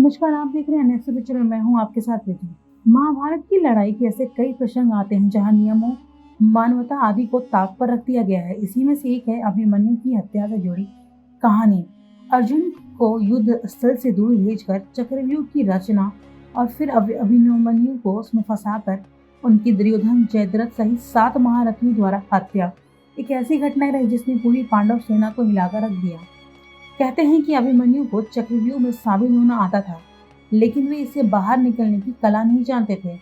नमस्कार, आप देख रहे हैं नेक्स्ट पिक्चर में मैं हूं आपके साथ रितु। महाभारत की लड़ाई के ऐसे कई प्रसंग आते हैं जहां नियमों, मानवता आदि को ताक पर रख दिया गया है। इसी में से एक है अभिमन्यु की हत्या से जुड़ी कहानी। अर्जुन को युद्ध स्थल से दूर भेजकर चक्रव्यूह की रचना और फिर अभिमन्यु को उसमें फंसाकर उनकी दुर्योधन, जयद्रथ सहित 7 महारथियों द्वारा हत्या एक ऐसी घटना रही जिसने पूरी पांडव सेना को हिलाकर रख दिया। कहते हैं कि अभिमन्यु को चक्रव्यूह में शामिल होना आता था, लेकिन वे इससे बाहर निकलने की कला नहीं जानते थे।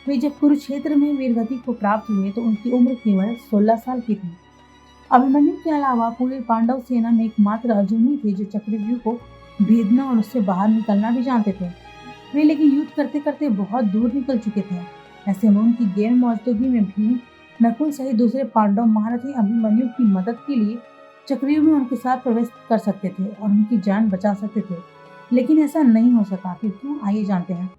वे जब कुरुक्षेत्र में वीरगति को प्राप्त हुए तो उनकी उम्र केवल 16 साल की थी। अभिमन्यु के अलावा पूरे पांडव सेना में एकमात्र अर्जुन ही थे जो चक्रव्यूह को भेदना और उससे बाहर निकलना भी जानते थे। वे लेकिन युद्ध करते करते बहुत दूर निकल चुके थे। ऐसे में उनकी गैर मौजूदगी में भीम, नकुल सहित दूसरे पांडव महारथी अभिमन्यु की मदद के लिए चक्रव्यूह में उनके साथ प्रवेश कर सकते थे और उनकी जान बचा सकते थे, लेकिन ऐसा नहीं हो सका। फिर क्यों, आइए जानते हैं।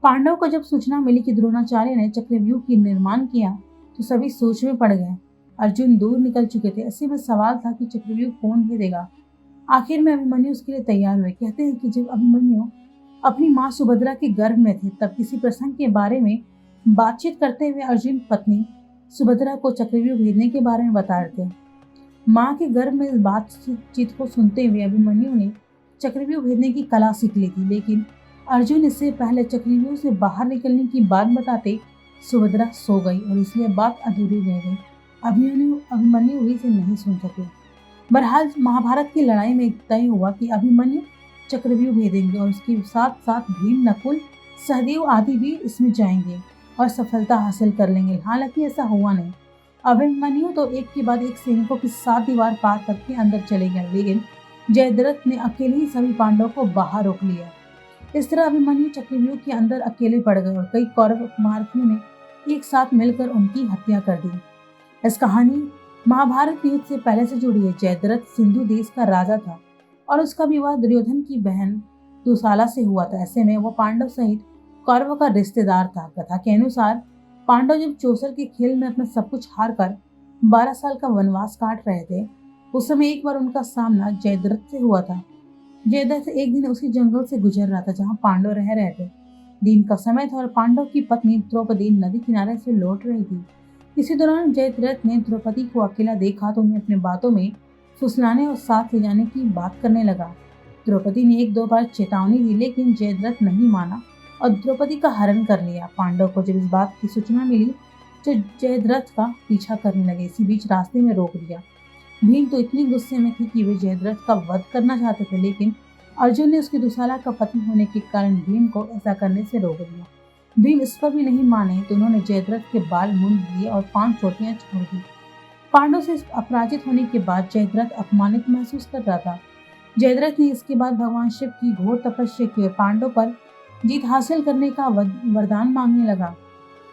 पांडव को जब सूचना मिली कि द्रोणाचार्य ने चक्रव्यूह की निर्माण किया तो सभी सोच में पड़ गए। अर्जुन दूर निकल चुके थे। ऐसे में सवाल था कि चक्रव्यूह कौन भेदेगा। आखिर में अभिमन्यु उसके लिए तैयार हुए। कहते हैं कि जब अभिमन्यु अपनी माँ सुभद्रा के गर्भ में थे तब किसी प्रसंग के बारे में बातचीत करते हुए अर्जुन पत्नी सुभद्रा को चक्रव्यूह भेजने के बारे में बता रहे थे। माँ के गर्भ में इस बातचीत को सुनते हुए अभिमन्यु ने चक्रव्यूह भेदने की कला सीख ली थी, लेकिन अर्जुन इससे पहले चक्रव्यूह से बाहर निकलने की बात बताते सुभद्रा सो गई और इसलिए बात अधूरी रह गई। अभिमन्यु भी इसे नहीं सुन सके। बहरहाल महाभारत की लड़ाई में तय हुआ कि अभिमन्यु चक्रव्यूह भेदेंगे और उसके साथ साथ भीम, नकुल, सहदेव आदि भी इसमें जाएंगे और सफलता हासिल कर लेंगे। हालांकि ऐसा हुआ नहीं। अभिमन्यु तो एक के बाद एक सैनिकों की 7 दीवार पार करके अंदर चले गए, लेकिन जयद्रथ ने अकेले ही सभी पांडवों को बाहर रोक लिया। इस तरह अभिमन्यु चक्रव्यूह के अंदर अकेले पड़ गए और कई कौरव महारथियों ने एक साथ मिलकर उनकी हत्या कर दी। इस कहानी महाभारत युद्ध से पहले से जुड़ी है। जयद्रथ सिंधु देश का राजा था और उसका विवाह दुर्योधन की बहन दुशाला से हुआ था। ऐसे में वो पांडव सहित कौरवों का रिश्तेदार था। कथा के अनुसार पांडव जब चौसर के खेल में अपना सब कुछ हार कर 12 साल का वनवास काट रहे थे, उस समय एक बार उनका सामना जयद्रथ से हुआ था। जयद्रथ एक दिन उसी जंगल से गुजर रहा था जहां पांडव रह रहे थे। दिन का समय था और पांडव की पत्नी द्रौपदी नदी किनारे से लौट रही थी। इसी दौरान जयद्रथ ने द्रौपदी को अकेला देखा तो उन्हें अपने बातों में फुसलाने और साथ ले जाने की बात करने लगा। द्रौपदी ने 1-2 बार चेतावनी दी, लेकिन जयद्रथ नहीं माना और द्रौपदी का हरण कर लिया। पांडव को जब इस बात की सूचना मिली तो जयद्रथ का पीछा करने लगे। इसी बीच रास्ते में रोक दिया। भीम तो इतनी गुस्से में थे कि वे जयद्रथ का वध करना चाहते थे, लेकिन अर्जुन ने उसकी दुशाला का पत्नी होने के कारण भीम को ऐसा करने से रोक दिया। भीम इस पर भी नहीं माने तो उन्होंने जयद्रथ के बाल मुंड दिए और 5 चोटियां छोड़ दी। पांडव से अपराजित होने के बाद जयद्रथ अपमानित महसूस कर रहा था। जयद्रथ ने इसके बाद भगवान शिव की घोर तपस्या की और पांडव पर जीत हासिल करने का वरदान मांगने लगा।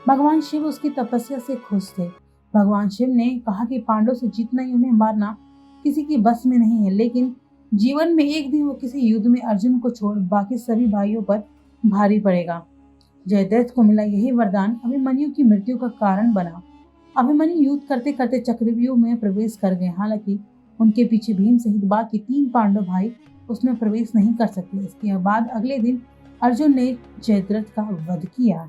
भगवान शिव उसकी तपस्या से खुश थे। भगवान शिव ने कहा कि पांडव से जीतना ही उन्हें मारना किसी की बस में नहीं है, लेकिन जीवन में एक दिन वो किसी युद्ध में अर्जुन को छोड़ बाकी सभी भाइयों पर भारी पड़ेगा। जयद्रथ को मिला यही वरदान अभिमन्यु की मृत्यु का कारण बना। अभिमन्यु युद्ध करते करते चक्रव्यूह में प्रवेश कर गए। हालांकि उनके पीछे भीम सहित बाकी 3 पांडव भाई उसमें प्रवेश नहीं कर सके। इसके बाद अगले दिन अर्जुन ने जयद्रथ का वध किया।